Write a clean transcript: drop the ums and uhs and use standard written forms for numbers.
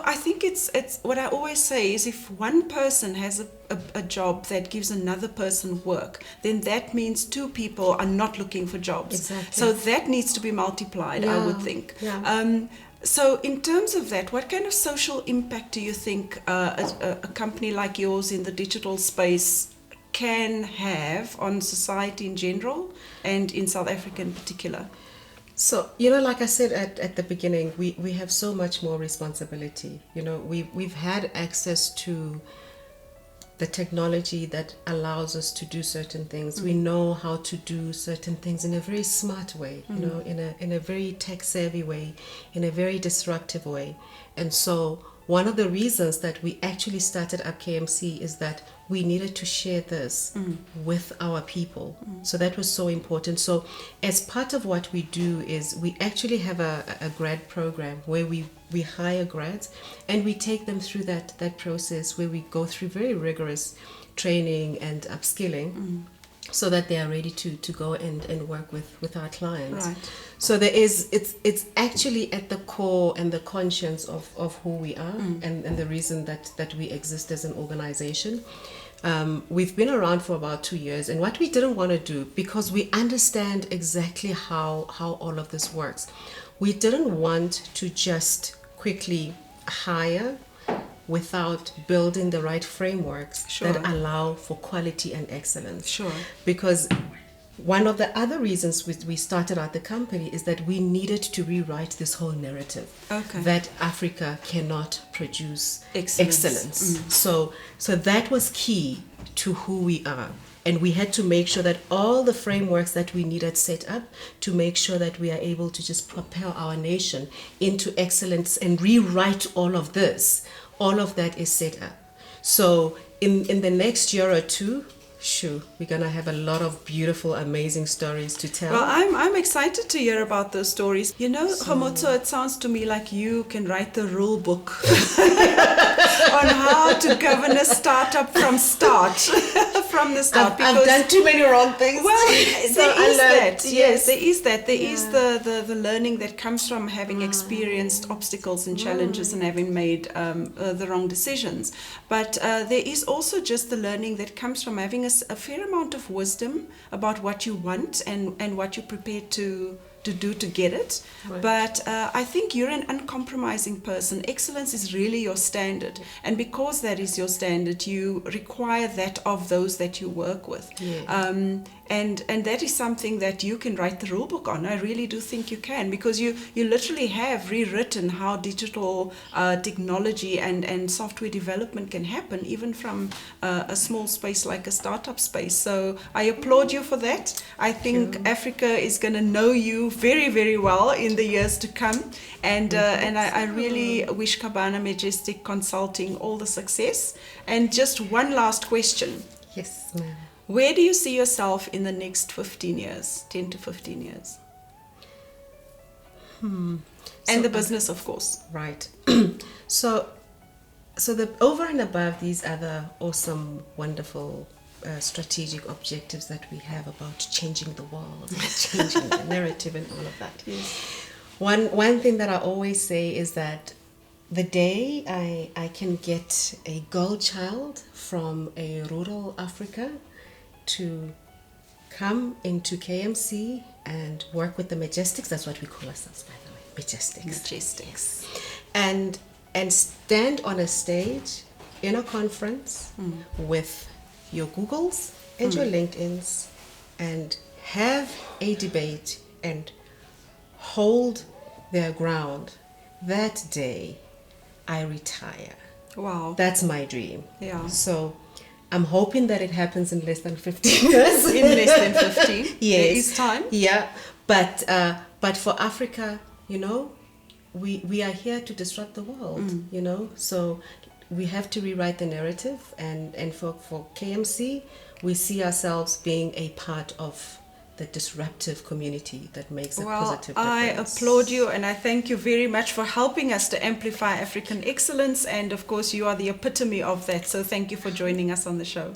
I think it's what I always say is, if one person has a job that gives another person work, then that means two people are not looking for jobs. Exactly. So that needs to be multiplied, I would think. Yeah. So in terms of that, what kind of social impact do you think a company like yours in the digital space can have on society in general and in South Africa in particular? So, you know, like I said at the beginning, we have so much more responsibility. You know, we've had access to the technology that allows us to do certain things. We know how to do certain things in a very smart way, you know, in a very tech savvy way, in a very disruptive way. And so one of the reasons that we actually started up KMC is that we needed to share this with our people. So that was so important. So as part of what we do is we actually have a grad program where we hire grads and we take them through that process where we go through very rigorous training and upskilling so that they are ready to go and work with our clients. Right. So there is, it's actually at the core and the conscience of who we are and the reason that we exist as an organization. We've been around for about 2 years, and what we didn't want to do, because we understand exactly how all of this works, we didn't want to just quickly hire without building the right frameworks that allow for quality and excellence. Sure. Because one of the other reasons we started out the company is that we needed to rewrite this whole narrative that Africa cannot produce excellence. So that was key to who we are. And we had to make sure that all the frameworks that we needed set up to make sure that we are able to just propel our nation into excellence and rewrite all of this. All of that is set up. So in the next year or two, sure, we're gonna have a lot of beautiful, amazing stories to tell. Well, I'm excited to hear about those stories. You know, Kgomotso, it sounds to me like you can write the rule book on how to govern a startup from the start. I've done too many wrong things. Well, So there is that. Yes. Yes, there is that. There is the learning that comes from having experienced obstacles and challenges and having made the wrong decisions. But there is also just the learning that comes from having a fair amount of wisdom about what you want and what you're prepared to do to get it. Right. But I think you're an uncompromising person. Excellence is really your standard, and because that is your standard, you require that of those that you work with. And that is something that you can write the rule book on. I really do think you can, because you literally have rewritten how digital technology and software development can happen, even from a small space like a startup space. So I applaud you for that. I think Africa is going to know you very, very well in the years to come. And I really wish Khabane Majestic Consulting all the success. And just one last question. Yes, ma'am. Where do you see yourself in the next 15 years, 10 to 15 years? And the business, of course. Right. So the over and above these other awesome, wonderful strategic objectives that we have about changing the world, changing the narrative and all of that. Yes. One thing that I always say is that the day I can get a girl child from a rural Africa to come into KMC and work with the Majestics, that's what we call ourselves, by the way, Majestics. And stand on a stage in a conference with your Googles and your LinkedIns and have a debate and hold their ground. That day I retire. Wow. That's my dream. Yeah. So I'm hoping that it happens in less than 15 years. In less than 15? Yes. There is time? Yeah. But for Africa, you know, we are here to disrupt the world, you know. So we have to rewrite the narrative. And for KMC, we see ourselves being a part of the disruptive community that makes a positive difference. I applaud you, and I thank you very much for helping us to amplify African excellence. And of course, you are the epitome of that. So thank you for joining us on the show.